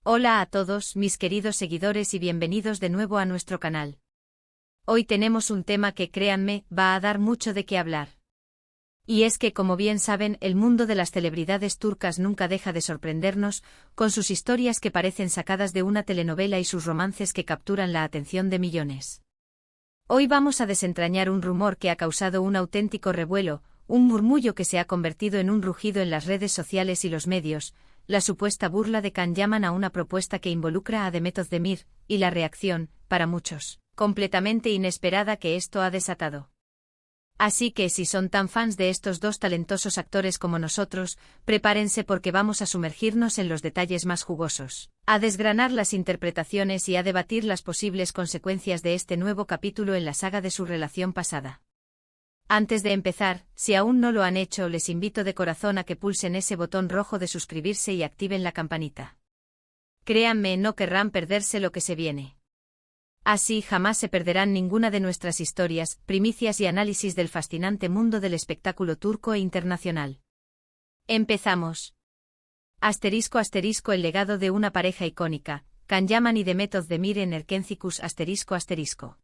Hola a todos, mis queridos seguidores y bienvenidos de nuevo a nuestro canal. Hoy tenemos un tema que, créanme, va a dar mucho de qué hablar. Y es que, como bien saben, el mundo de las celebridades turcas nunca deja de sorprendernos, con sus historias que parecen sacadas de una telenovela y sus romances que capturan la atención de millones. Hoy vamos a desentrañar un rumor que ha causado un auténtico revuelo, un murmullo que se ha convertido en un rugido en las redes sociales y los medios, la supuesta burla de Can Yaman a una propuesta que involucra a Demet Özdemir, y la reacción, para muchos, completamente inesperada que esto ha desatado. Así que si son tan fans de estos dos talentosos actores como nosotros, prepárense porque vamos a sumergirnos en los detalles más jugosos, a desgranar las interpretaciones y a debatir las posibles consecuencias de este nuevo capítulo en la saga de su relación pasada. Antes de empezar, si aún no lo han hecho, les invito de corazón a que pulsen ese botón rojo de suscribirse y activen la campanita. Créanme, no querrán perderse lo que se viene. Así jamás se perderán ninguna de nuestras historias, primicias y análisis del fascinante mundo del espectáculo turco e internacional. Empezamos. El legado de una pareja icónica, Can Yaman y Demet Özdemir en Erkencikus ***.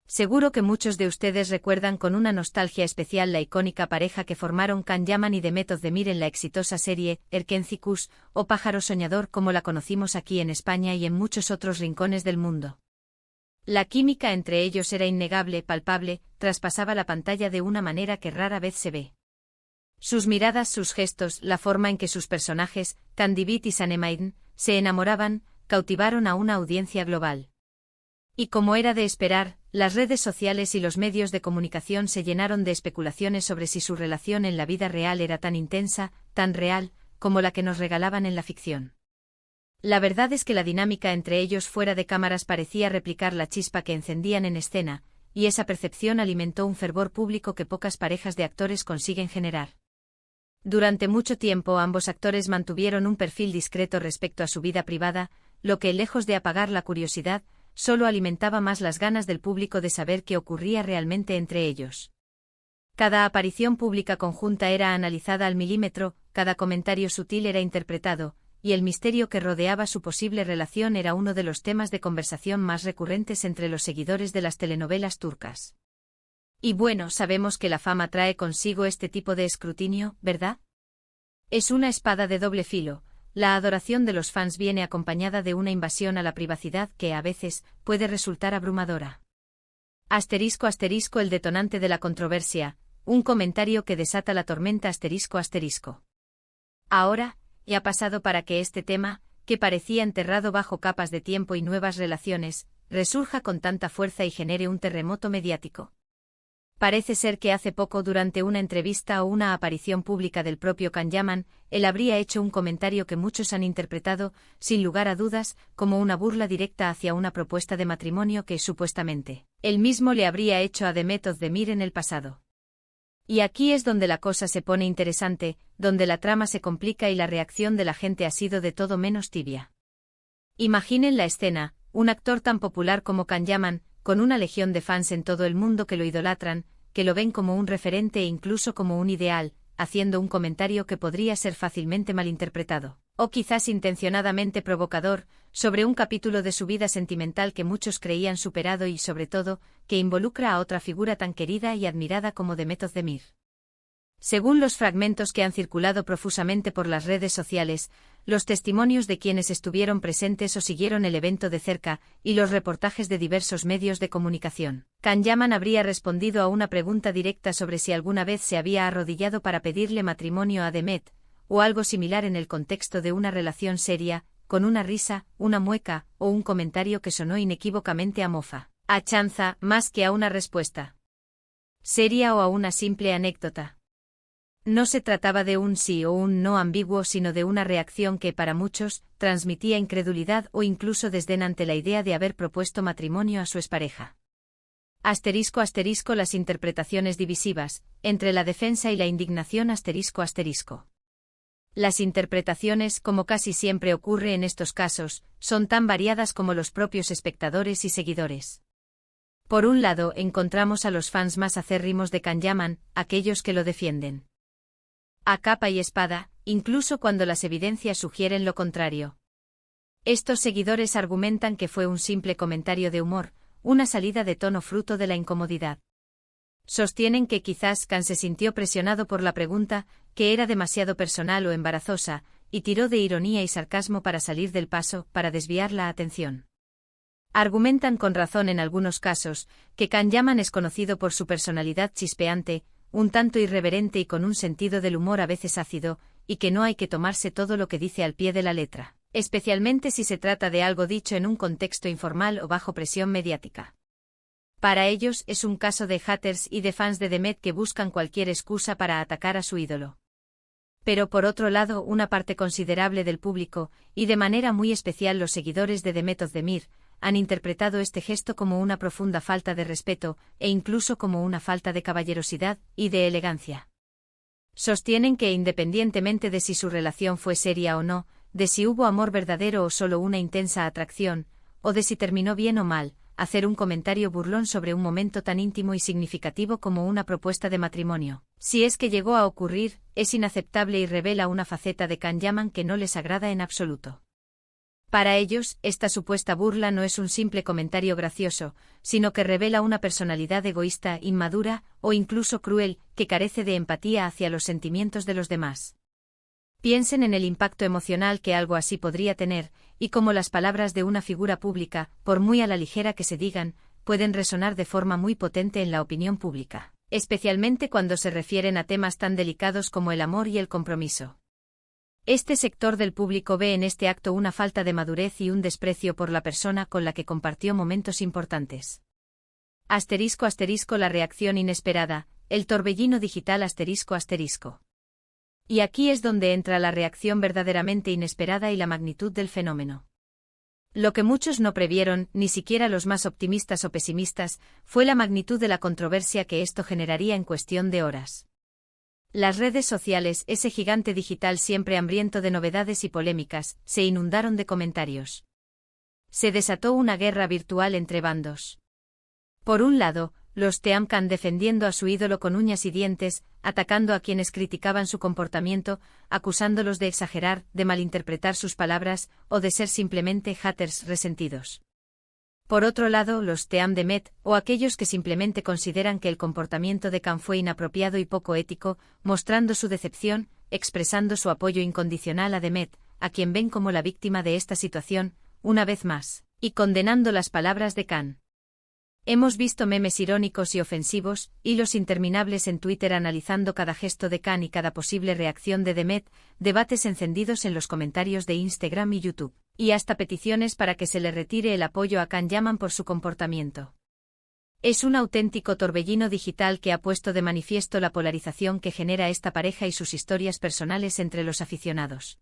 Seguro que muchos de ustedes recuerdan con una nostalgia especial la icónica pareja que formaron Can Yaman y Demet Özdemir en la exitosa serie Erkencikus, o Pájaro Soñador como la conocimos aquí en España y en muchos otros rincones del mundo. La química entre ellos era innegable, palpable, traspasaba la pantalla de una manera que rara vez se ve. Sus miradas, sus gestos, la forma en que sus personajes, Kandibit y Sanemaiden, se enamoraban, cautivaron a una audiencia global. Y como era de esperar, las redes sociales y los medios de comunicación se llenaron de especulaciones sobre si su relación en la vida real era tan intensa, tan real, como la que nos regalaban en la ficción. La verdad es que la dinámica entre ellos fuera de cámaras parecía replicar la chispa que encendían en escena, y esa percepción alimentó un fervor público que pocas parejas de actores consiguen generar. Durante mucho tiempo ambos actores mantuvieron un perfil discreto respecto a su vida privada, lo que, lejos de apagar la curiosidad, solo alimentaba más las ganas del público de saber qué ocurría realmente entre ellos. Cada aparición pública conjunta era analizada al milímetro, cada comentario sutil era interpretado, y el misterio que rodeaba su posible relación era uno de los temas de conversación más recurrentes entre los seguidores de las telenovelas turcas. Y bueno, sabemos que la fama trae consigo este tipo de escrutinio, ¿verdad? Es una espada de doble filo. La adoración de los fans viene acompañada de una invasión a la privacidad que, a veces, puede resultar abrumadora. ***, el detonante de la controversia, un comentario que desata la tormenta ***. Ahora, ya ha pasado para que este tema, que parecía enterrado bajo capas de tiempo y nuevas relaciones, resurja con tanta fuerza y genere un terremoto mediático. Parece ser que hace poco, durante una entrevista o una aparición pública del propio Can Yaman, él habría hecho un comentario que muchos han interpretado, sin lugar a dudas, como una burla directa hacia una propuesta de matrimonio que, supuestamente, él mismo le habría hecho a Demet Özdemir en el pasado. Y aquí es donde la cosa se pone interesante, donde la trama se complica y la reacción de la gente ha sido de todo menos tibia. Imaginen la escena, un actor tan popular como Can Yaman, con una legión de fans en todo el mundo que lo idolatran, que lo ven como un referente e incluso como un ideal, haciendo un comentario que podría ser fácilmente malinterpretado, o quizás intencionadamente provocador, sobre un capítulo de su vida sentimental que muchos creían superado y, sobre todo, que involucra a otra figura tan querida y admirada como Demet Özdemir. Según los fragmentos que han circulado profusamente por las redes sociales, los testimonios de quienes estuvieron presentes o siguieron el evento de cerca, y los reportajes de diversos medios de comunicación, Can Yaman habría respondido a una pregunta directa sobre si alguna vez se había arrodillado para pedirle matrimonio a Demet, o algo similar en el contexto de una relación seria, con una risa, una mueca, o un comentario que sonó inequívocamente a mofa, a chanza, más que a una respuesta seria o a una simple anécdota. No se trataba de un sí o un no ambiguo, sino de una reacción que, para muchos, transmitía incredulidad o incluso desdén ante la idea de haber propuesto matrimonio a su expareja. ***, las interpretaciones divisivas, entre la defensa y la indignación ***. Las interpretaciones, como casi siempre ocurre en estos casos, son tan variadas como los propios espectadores y seguidores. Por un lado, encontramos a los fans más acérrimos de Can Yaman, aquellos que lo defienden a capa y espada, incluso cuando las evidencias sugieren lo contrario. Estos seguidores argumentan que fue un simple comentario de humor, una salida de tono fruto de la incomodidad. Sostienen que quizás Khan se sintió presionado por la pregunta, que era demasiado personal o embarazosa, y tiró de ironía y sarcasmo para salir del paso, para desviar la atención. Argumentan con razón en algunos casos, que Can Yaman es conocido por su personalidad chispeante, un tanto irreverente y con un sentido del humor a veces ácido, y que no hay que tomarse todo lo que dice al pie de la letra, especialmente si se trata de algo dicho en un contexto informal o bajo presión mediática. Para ellos es un caso de haters y de fans de Demet que buscan cualquier excusa para atacar a su ídolo. Pero por otro lado, una parte considerable del público, y de manera muy especial los seguidores de Demet Özdemir, han interpretado este gesto como una profunda falta de respeto, e incluso como una falta de caballerosidad y de elegancia. Sostienen que independientemente de si su relación fue seria o no, de si hubo amor verdadero o solo una intensa atracción, o de si terminó bien o mal, hacer un comentario burlón sobre un momento tan íntimo y significativo como una propuesta de matrimonio, si es que llegó a ocurrir, es inaceptable y revela una faceta de Can Yaman que no les agrada en absoluto. Para ellos, esta supuesta burla no es un simple comentario gracioso, sino que revela una personalidad egoísta, inmadura, o incluso cruel, que carece de empatía hacia los sentimientos de los demás. Piensen en el impacto emocional que algo así podría tener, y cómo las palabras de una figura pública, por muy a la ligera que se digan, pueden resonar de forma muy potente en la opinión pública, especialmente cuando se refieren a temas tan delicados como el amor y el compromiso. Este sector del público ve en este acto una falta de madurez y un desprecio por la persona con la que compartió momentos importantes. *** La reacción inesperada, el torbellino digital ***. Y aquí es donde entra la reacción verdaderamente inesperada y la magnitud del fenómeno. Lo que muchos no previeron, ni siquiera los más optimistas o pesimistas, fue la magnitud de la controversia que esto generaría en cuestión de horas. Las redes sociales, ese gigante digital siempre hambriento de novedades y polémicas, se inundaron de comentarios. Se desató una guerra virtual entre bandos. Por un lado, los Team-Can defendiendo a su ídolo con uñas y dientes, atacando a quienes criticaban su comportamiento, acusándolos de exagerar, de malinterpretar sus palabras, o de ser simplemente haters resentidos. Por otro lado, los Team Demet, o aquellos que simplemente consideran que el comportamiento de Can fue inapropiado y poco ético, mostrando su decepción, expresando su apoyo incondicional a Demet, a quien ven como la víctima de esta situación, una vez más, y condenando las palabras de Can. Hemos visto memes irónicos y ofensivos, hilos interminables en Twitter analizando cada gesto de Can y cada posible reacción de Demet, debates encendidos en los comentarios de Instagram y YouTube, y hasta peticiones para que se le retire el apoyo a Can Yaman por su comportamiento. Es un auténtico torbellino digital que ha puesto de manifiesto la polarización que genera esta pareja y sus historias personales entre los aficionados.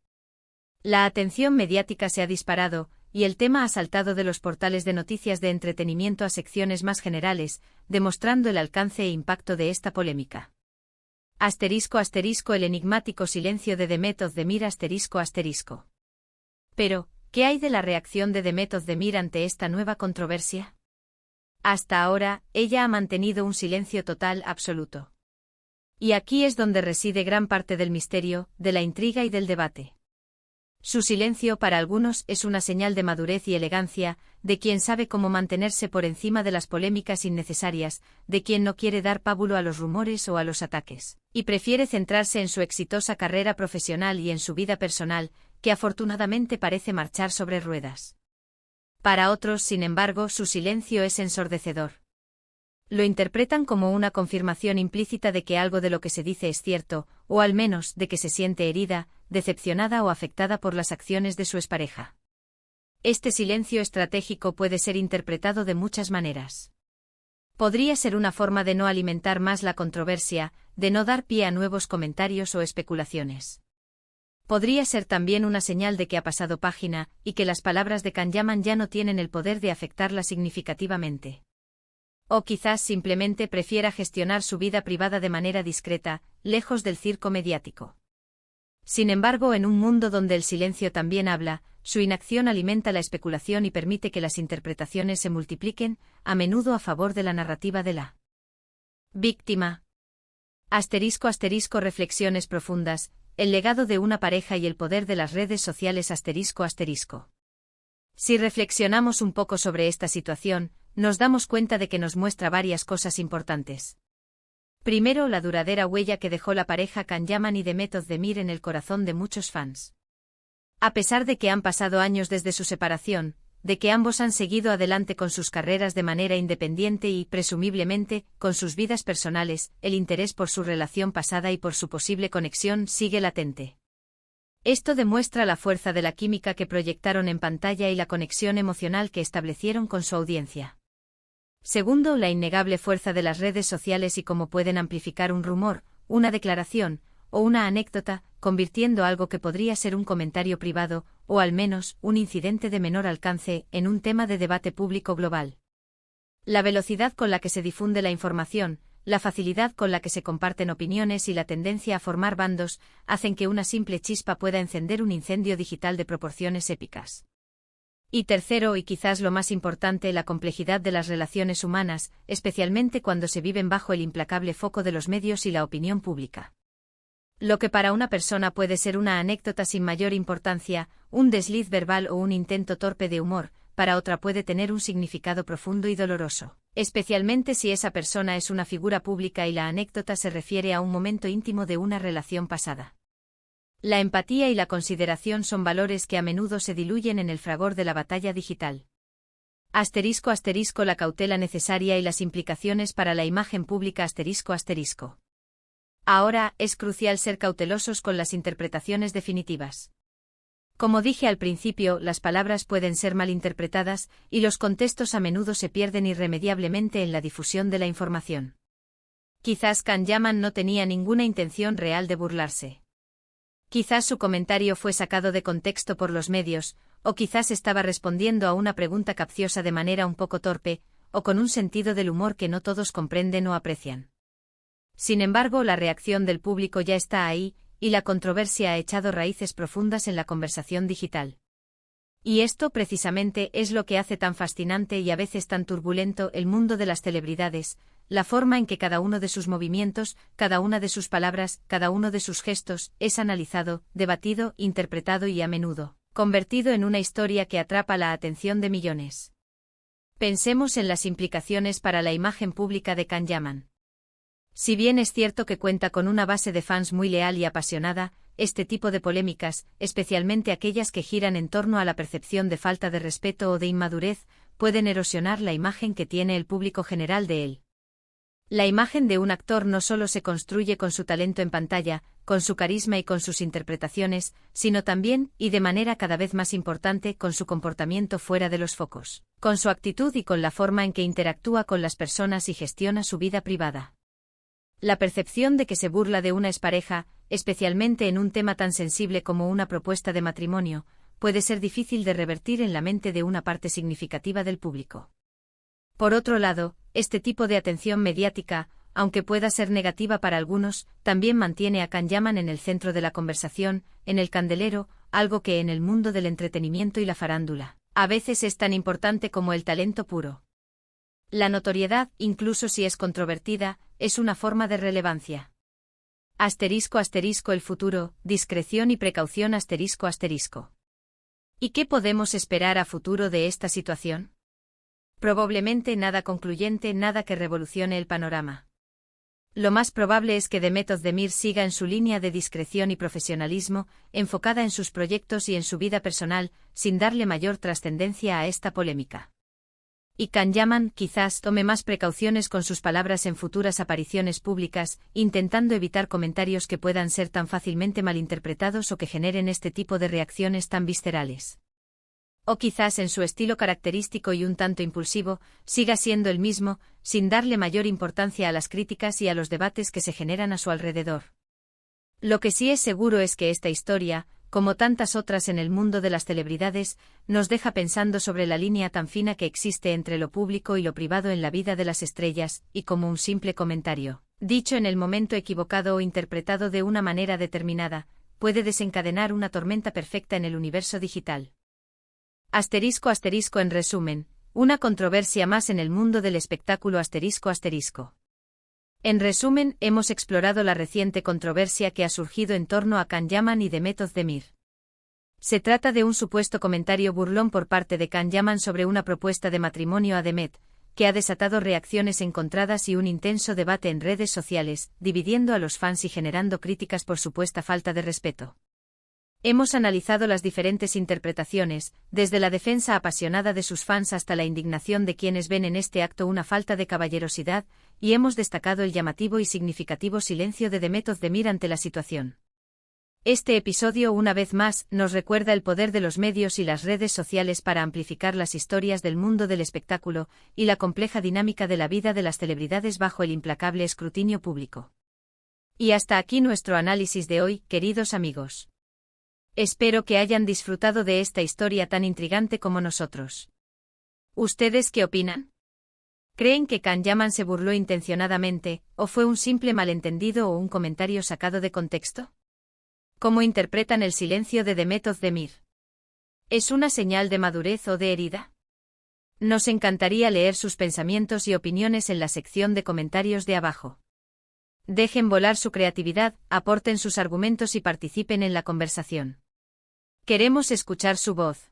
La atención mediática se ha disparado, y el tema ha saltado de los portales de noticias de entretenimiento a secciones más generales, demostrando el alcance e impacto de esta polémica. *** El enigmático silencio de Demet Özdemir ***. Pero, ¿qué hay de la reacción de Demet Özdemir ante esta nueva controversia? Hasta ahora, ella ha mantenido un silencio total absoluto. Y aquí es donde reside gran parte del misterio, de la intriga y del debate. Su silencio para algunos es una señal de madurez y elegancia, de quien sabe cómo mantenerse por encima de las polémicas innecesarias, de quien no quiere dar pábulo a los rumores o a los ataques, y prefiere centrarse en su exitosa carrera profesional y en su vida personal, que afortunadamente parece marchar sobre ruedas. Para otros, sin embargo, su silencio es ensordecedor. Lo interpretan como una confirmación implícita de que algo de lo que se dice es cierto, o al menos de que se siente herida, decepcionada o afectada por las acciones de su expareja. Este silencio estratégico puede ser interpretado de muchas maneras. Podría ser una forma de no alimentar más la controversia, de no dar pie a nuevos comentarios o especulaciones. Podría ser también una señal de que ha pasado página, y que las palabras de Can Yaman ya no tienen el poder de afectarla significativamente. O quizás simplemente prefiera gestionar su vida privada de manera discreta, lejos del circo mediático. Sin embargo, en un mundo donde el silencio también habla, su inacción alimenta la especulación y permite que las interpretaciones se multipliquen, a menudo a favor de la narrativa de la víctima. *** Reflexiones profundas, el legado de una pareja y el poder de las redes sociales ***. Si reflexionamos un poco sobre esta situación, nos damos cuenta de que nos muestra varias cosas importantes. Primero, la duradera huella que dejó la pareja Can Yaman y Demet Özdemir en el corazón de muchos fans. A pesar de que han pasado años desde su separación, de que ambos han seguido adelante con sus carreras de manera independiente y, presumiblemente, con sus vidas personales, el interés por su relación pasada y por su posible conexión sigue latente. Esto demuestra la fuerza de la química que proyectaron en pantalla y la conexión emocional que establecieron con su audiencia. Segundo, la innegable fuerza de las redes sociales y cómo pueden amplificar un rumor, una declaración, o una anécdota, convirtiendo algo que podría ser un comentario privado, o al menos, un incidente de menor alcance, en un tema de debate público global. La velocidad con la que se difunde la información, la facilidad con la que se comparten opiniones y la tendencia a formar bandos, hacen que una simple chispa pueda encender un incendio digital de proporciones épicas. Y tercero, y quizás lo más importante, la complejidad de las relaciones humanas, especialmente cuando se viven bajo el implacable foco de los medios y la opinión pública. Lo que para una persona puede ser una anécdota sin mayor importancia, un desliz verbal o un intento torpe de humor, para otra puede tener un significado profundo y doloroso, especialmente si esa persona es una figura pública y la anécdota se refiere a un momento íntimo de una relación pasada. La empatía y la consideración son valores que a menudo se diluyen en el fragor de la batalla digital. *** La cautela necesaria y las implicaciones para la imagen pública ***. Ahora, es crucial ser cautelosos con las interpretaciones definitivas. Como dije al principio, las palabras pueden ser malinterpretadas, y los contextos a menudo se pierden irremediablemente en la difusión de la información. Quizás Can Yaman no tenía ninguna intención real de burlarse. Quizás su comentario fue sacado de contexto por los medios, o quizás estaba respondiendo a una pregunta capciosa de manera un poco torpe, o con un sentido del humor que no todos comprenden o aprecian. Sin embargo, la reacción del público ya está ahí, y la controversia ha echado raíces profundas en la conversación digital. Y esto precisamente es lo que hace tan fascinante y a veces tan turbulento el mundo de las celebridades, la forma en que cada uno de sus movimientos, cada una de sus palabras, cada uno de sus gestos, es analizado, debatido, interpretado y a menudo, convertido en una historia que atrapa la atención de millones. Pensemos en las implicaciones para la imagen pública de Can Yaman. Si bien es cierto que cuenta con una base de fans muy leal y apasionada, este tipo de polémicas, especialmente aquellas que giran en torno a la percepción de falta de respeto o de inmadurez, pueden erosionar la imagen que tiene el público general de él. La imagen de un actor no solo se construye con su talento en pantalla, con su carisma y con sus interpretaciones, sino también, y de manera cada vez más importante, con su comportamiento fuera de los focos, con su actitud y con la forma en que interactúa con las personas y gestiona su vida privada. La percepción de que se burla de una expareja, especialmente en un tema tan sensible como una propuesta de matrimonio, puede ser difícil de revertir en la mente de una parte significativa del público. Por otro lado, este tipo de atención mediática, aunque pueda ser negativa para algunos, también mantiene a Can Yaman en el centro de la conversación, en el candelero, algo que en el mundo del entretenimiento y la farándula, a veces es tan importante como el talento puro. La notoriedad, incluso si es controvertida, es una forma de relevancia. *** El futuro, discreción y precaución ***. ¿Y qué podemos esperar a futuro de esta situación? Probablemente nada concluyente, nada que revolucione el panorama. Lo más probable es que Demet Özdemir siga en su línea de discreción y profesionalismo, enfocada en sus proyectos y en su vida personal, sin darle mayor trascendencia a esta polémica. Y Can Yaman quizás tome más precauciones con sus palabras en futuras apariciones públicas, intentando evitar comentarios que puedan ser tan fácilmente malinterpretados o que generen este tipo de reacciones tan viscerales. O quizás en su estilo característico y un tanto impulsivo, siga siendo el mismo, sin darle mayor importancia a las críticas y a los debates que se generan a su alrededor. Lo que sí es seguro es que esta historia, como tantas otras en el mundo de las celebridades, nos deja pensando sobre la línea tan fina que existe entre lo público y lo privado en la vida de las estrellas, y como un simple comentario, dicho en el momento equivocado o interpretado de una manera determinada, puede desencadenar una tormenta perfecta en el universo digital. ***. En resumen, una controversia más en el mundo del espectáculo ***. En resumen, hemos explorado la reciente controversia que ha surgido en torno a Can Yaman y Demet Özdemir. Se trata de un supuesto comentario burlón por parte de Can Yaman sobre una propuesta de matrimonio a Demet, que ha desatado reacciones encontradas y un intenso debate en redes sociales, dividiendo a los fans y generando críticas por supuesta falta de respeto. Hemos analizado las diferentes interpretaciones, desde la defensa apasionada de sus fans hasta la indignación de quienes ven en este acto una falta de caballerosidad, y hemos destacado el llamativo y significativo silencio de Demet Özdemir ante la situación. Este episodio, una vez más, nos recuerda el poder de los medios y las redes sociales para amplificar las historias del mundo del espectáculo y la compleja dinámica de la vida de las celebridades bajo el implacable escrutinio público. Y hasta aquí nuestro análisis de hoy, queridos amigos. Espero que hayan disfrutado de esta historia tan intrigante como nosotros. ¿Ustedes qué opinan? ¿Creen que Can Yaman se burló intencionadamente, o fue un simple malentendido o un comentario sacado de contexto? ¿Cómo interpretan el silencio de Demet Özdemir? ¿Es una señal de madurez o de herida? Nos encantaría leer sus pensamientos y opiniones en la sección de comentarios de abajo. Dejen volar su creatividad, aporten sus argumentos y participen en la conversación. Queremos escuchar su voz.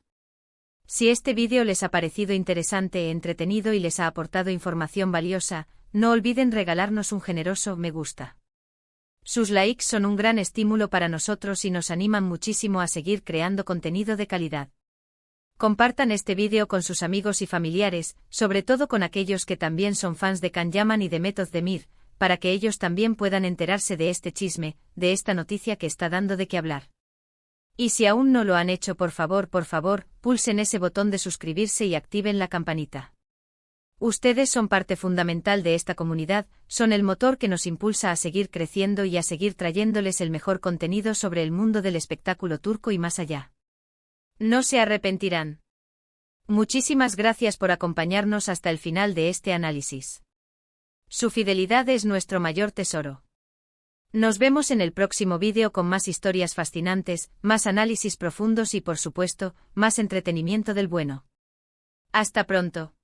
Si este vídeo les ha parecido interesante, entretenido y les ha aportado información valiosa, no olviden regalarnos un generoso me gusta. Sus likes son un gran estímulo para nosotros y nos animan muchísimo a seguir creando contenido de calidad. Compartan este vídeo con sus amigos y familiares, sobre todo con aquellos que también son fans de Can Yaman y Demet Özdemir, para que ellos también puedan enterarse de este chisme, de esta noticia que está dando de qué hablar. Y si aún no lo han hecho, por favor, pulsen ese botón de suscribirse y activen la campanita. Ustedes son parte fundamental de esta comunidad, son el motor que nos impulsa a seguir creciendo y a seguir trayéndoles el mejor contenido sobre el mundo del espectáculo turco y más allá. No se arrepentirán. Muchísimas gracias por acompañarnos hasta el final de este análisis. Su fidelidad es nuestro mayor tesoro. Nos vemos en el próximo vídeo con más historias fascinantes, más análisis profundos y por supuesto, más entretenimiento del bueno. Hasta pronto.